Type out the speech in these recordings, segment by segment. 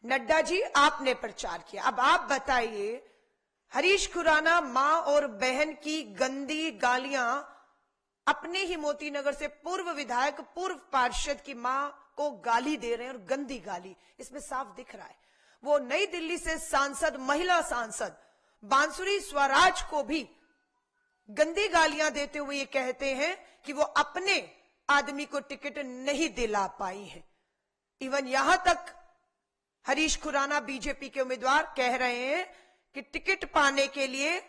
नड्डा जी आपने प्रचार किया, अब आप बताइए, हरीश खुराना मां और बहन की गंदी गालियां अपने ही मोतीनगर से पूर्व विधायक, पूर्व पार्षद की मां को गाली दे रहे हैं, और गंदी गाली, इसमें साफ दिख रहा है। वो नई दिल्ली से सांसद, महिला सांसद बांसुरी स्वराज को भी गंदी गालियां देते हुए ये कहते हैं कि वो अपने आदमी को टिकट नहीं दिला पाई है। इवन यहां तक हरीश खुराना बीजेपी के उम्मीदवार कह रहे हैं कि टिकट पाने के लिए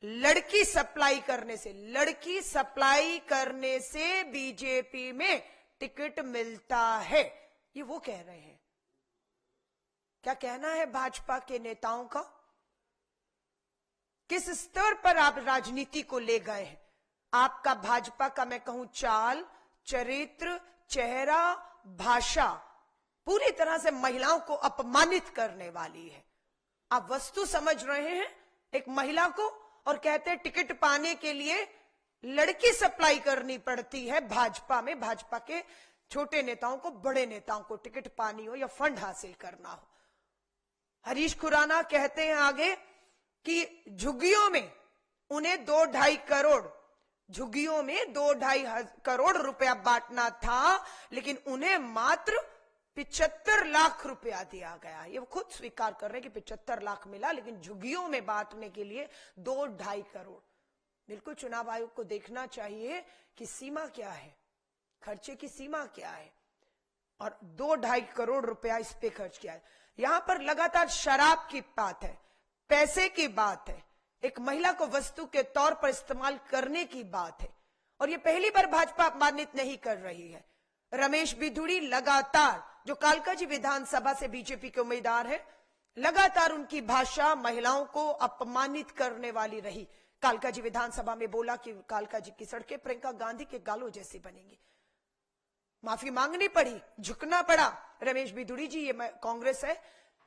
लड़की सप्लाई करने से बीजेपी में टिकट मिलता है, ये वो कह रहे हैं। क्या कहना है भाजपा के नेताओं का? किस स्तर पर आप राजनीति को ले गए हैं? आपका भाजपा का मैं कहूं चाल, चरित्र, चेहरा, भाषा पूरी तरह से महिलाओं को अपमानित करने वाली है। आप वस्तु समझ रहे हैं एक महिला को, और कहते हैं टिकट पाने के लिए लड़की सप्लाई करनी पड़ती है भाजपा में। भाजपा के छोटे नेताओं को, बड़े नेताओं को टिकट पानी हो या फंड हासिल करना हो। हरीश खुराना कहते हैं आगे कि झुग्गियों में उन्हें 2-2.5 करोड़, झुग्गियों में 2-2.5 करोड़ रुपया बांटना था, लेकिन उन्हें मात्र 75 लाख रुपया दिया गया। ये वो खुद स्वीकार कर रहे हैं कि 75 लाख मिला, लेकिन झुग्गियों में बांटने के लिए 2-2.5 करोड़। बिल्कुल चुनाव आयोग को देखना चाहिए कि सीमा क्या है, खर्चे की सीमा क्या है, और 2-2.5 करोड़ रुपया इस पे खर्च किया है। यहां पर लगातार शराब की बात है, पैसे की बात है, एक महिला को वस्तु के तौर पर इस्तेमाल करने की बात है, और ये पहली बार भाजपा अपमानित नहीं कर रही है। रमेश बिधूड़ी लगातार, जो कालकाजी विधानसभा से बीजेपी के उम्मीदवार हैं, लगातार उनकी भाषा महिलाओं को अपमानित करने वाली रही। कालकाजी विधानसभा में बोला कि कालकाजी की सड़कें प्रियंका गांधी के गालों जैसी बनेंगी। माफी मांगनी पड़ी, झुकना पड़ा। रमेश बिधूड़ी जी, ये कांग्रेस है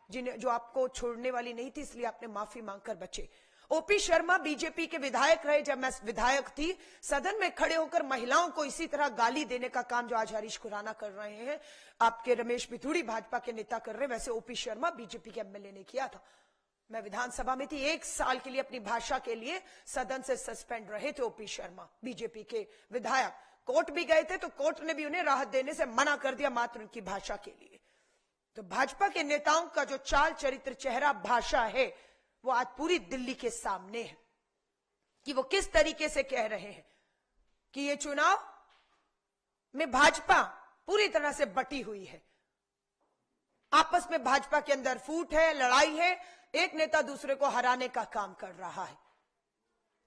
जो आपको छोड़ने वाली नहीं थी, इसलिए आपने माफी मांगकर बचे। ओपी शर्मा बीजेपी के विधायक रहे, जब मैं विधायक थी, सदन में खड़े होकर महिलाओं को इसी तरह गाली देने का काम जो आज हरीश खुराना कर रहे हैं, आपके रमेश बिधूड़ी भाजपा के नेता कर रहे हैं, वैसे ओपी शर्मा बीजेपी के एमएलए ने किया था। मैं विधानसभा में थी, 1 साल के लिए अपनी भाषा के लिए सदन से सस्पेंड रहे थे ओपी शर्मा, बीजेपी के विधायक। कोर्ट भी गए थे, तो कोर्ट ने भी उन्हें राहत देने से मना कर दिया, मात्र उनकी भाषा के लिए। तो भाजपा के नेताओं का जो चाल, चरित्र, चेहरा, भाषा है, वो आज पूरी दिल्ली के सामने है कि वो किस तरीके से कह रहे हैं कि ये चुनाव में भाजपा पूरी तरह से बटी हुई है। आपस में भाजपा के अंदर फूट है, लड़ाई है, एक नेता दूसरे को हराने का काम कर रहा है।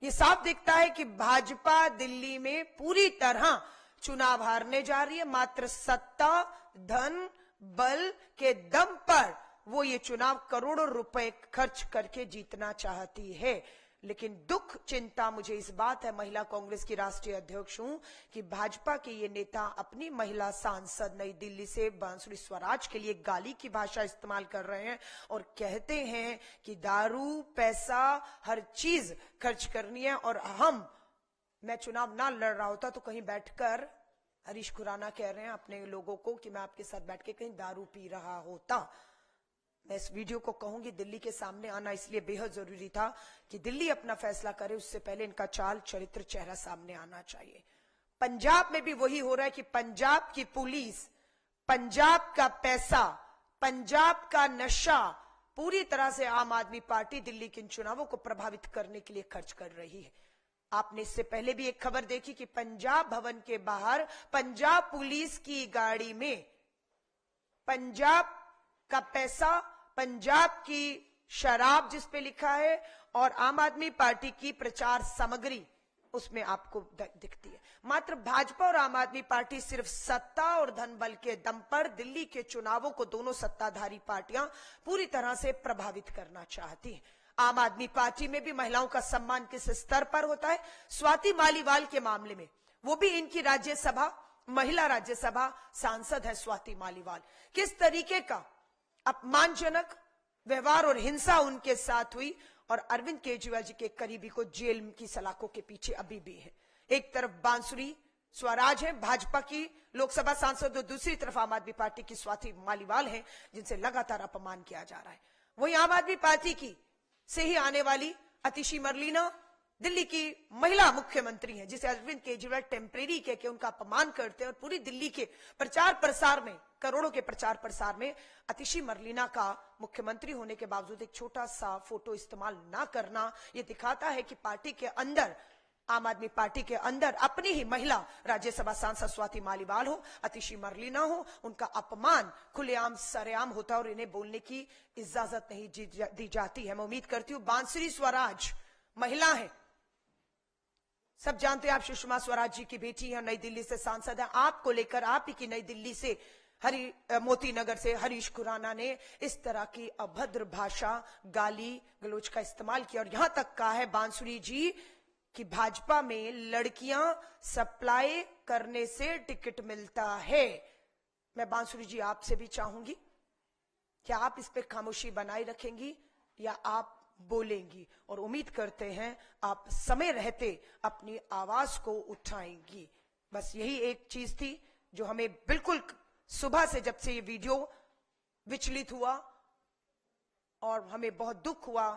ये साफ दिखता है कि भाजपा दिल्ली में पूरी तरह चुनाव हारने जा रही है। मात्र सत्ता, धन, बल के दम पर वो ये चुनाव करोड़ों रुपए खर्च करके जीतना चाहती है। लेकिन दुख, चिंता मुझे इस बात है, महिला कांग्रेस की राष्ट्रीय अध्यक्ष हूं, कि भाजपा के ये नेता अपनी महिला सांसद नई दिल्ली से बांसुरी स्वराज के लिए गाली की भाषा इस्तेमाल कर रहे हैं, और कहते हैं कि दारू, पैसा, हर चीज खर्च करनी है। और मैं चुनाव ना लड़ रहा होता तो कहीं बैठकर, हरीश खुराना कह रहे हैं अपने लोगों को कि मैं आपके साथ बैठ के कहीं दारू पी रहा होता। मैं इस वीडियो को कहूंगी, दिल्ली के सामने आना इसलिए बेहद जरूरी था कि दिल्ली अपना फैसला करे, उससे पहले इनका चाल, चरित्र, चेहरा सामने आना चाहिए। पंजाब में भी वही हो रहा है कि पंजाब की पुलिस, पंजाब का पैसा, पंजाब का नशा पूरी तरह से आम आदमी पार्टी दिल्ली के इन चुनावों को प्रभावित करने के लिए खर्च कर रही है। आपने इससे पहले भी एक खबर देखी कि पंजाब भवन के बाहर पंजाब पुलिस की गाड़ी में पंजाब का पैसा, पंजाब की शराब जिस पे लिखा है, और आम आदमी पार्टी की प्रचार सामग्री उसमें आपको दिखती है। मात्र भाजपा और आम आदमी पार्टी सिर्फ सत्ता और धन बल के दम पर दिल्ली के चुनावों को दोनों सत्ताधारी पार्टियां पूरी तरह से प्रभावित करना चाहती हैं। आम आदमी पार्टी में भी महिलाओं का सम्मान किस स्तर पर होता है? स्वाति मालीवाल के मामले में, वो भी इनकी राज्यसभा, महिला राज्यसभा सांसद है स्वाति मालीवाल, किस तरीके का अपमानजनक व्यवहार और हिंसा उनके साथ हुई, और अरविंद केजरीवाल जी के करीबी को जेल की सलाखों के पीछे अभी भी है। एक तरफ बांसुरी स्वराज है, भाजपा की लोकसभा सांसद, और दूसरी तरफ आम आदमी पार्टी की स्वाति मालीवाल है, जिनसे लगातार अपमान किया जा रहा है। वहीं आम आदमी पार्टी की से ही आने वाली अतिशी मरलीना दिल्ली की महिला मुख्यमंत्री हैं, जिसे अरविंद केजरीवाल टेम्परेरी कह के उनका अपमान करते हैं, और पूरी दिल्ली के प्रचार प्रसार में, करोड़ों के प्रचार प्रसार में अतिशी मरलीना का मुख्यमंत्री होने के बावजूद एक छोटा सा फोटो इस्तेमाल ना करना, यह दिखाता है कि पार्टी के अंदर, आम आदमी पार्टी के अंदर अपनी ही महिला राज्यसभा सांसद स्वाति मालीवाल हो, अतिशी मरलीना हो, उनका अपमान खुलेआम सरेआम होता है और इन्हें बोलने की इजाजत नहीं दी जाती है। मैं उम्मीद करती हूं बांसुरी स्वराज महिला है, सब जानते हैं आप सुषमा स्वराज जी की बेटी है, नई दिल्ली से सांसद है। आपको लेकर आप ही की नई दिल्ली से मोती नगर से हरीश खुराना ने इस तरह की अभद्र भाषा, गाली गलोच का इस्तेमाल किया, और यहां तक कहा है बांसुरी जी कि भाजपा में लड़कियां सप्लाई करने से टिकट मिलता है। मैं बांसुरी जी आपसे भी चाहूंगी, क्या आप इस पे खामोशी बनाए रखेंगी या आप बोलेंगी? और उम्मीद करते हैं आप समय रहते अपनी आवाज को उठाएंगी। बस यही एक चीज थी जो हमें बिल्कुल सुबह से, जब से ये वीडियो विचलित हुआ, और हमें बहुत दुख हुआ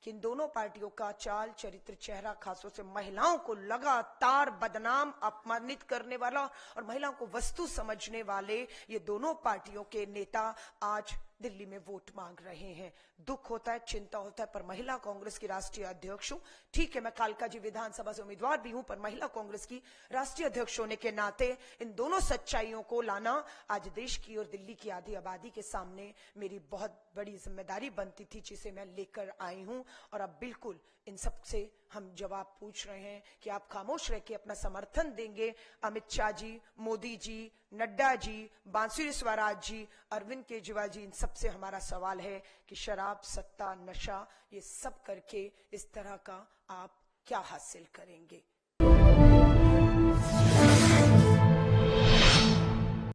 कि इन दोनों पार्टियों का चाल चरित्र, चेहरा, खासतौर से महिलाओं को लगातार बदनाम, अपमानित करने वाला और महिलाओं को वस्तु समझने वाले ये दोनों पार्टियों के नेता आज दिल्ली में वोट मांग रहे हैं। दुख होता है, चिंता होता है, पर महिला कांग्रेस की राष्ट्रीय अध्यक्ष हूं। ठीक है, मैं कालका जी विधानसभा से उम्मीदवार भी हूं, पर महिला कांग्रेस की राष्ट्रीय अध्यक्ष होने के नाते इन दोनों सच्चाइयों को लाना आज देश की और दिल्ली की आधी आबादी के सामने मेरी बहुत बड़ी जिम्मेदारी बनती थी, जिसे मैं लेकर आई हूं। और अब बिल्कुल इन सब से हम जवाब पूछ रहे हैं कि आप खामोश रह के अपना समर्थन देंगे अमित शाह जी, मोदी जी, नड्डा जी, बांसुरी स्वराज जी, अरविंद केजरीवाल जी। इन सबसे हमारा सवाल है कि शराब, सत्ता, नशा, ये सब करके इस तरह का आप क्या हासिल करेंगे?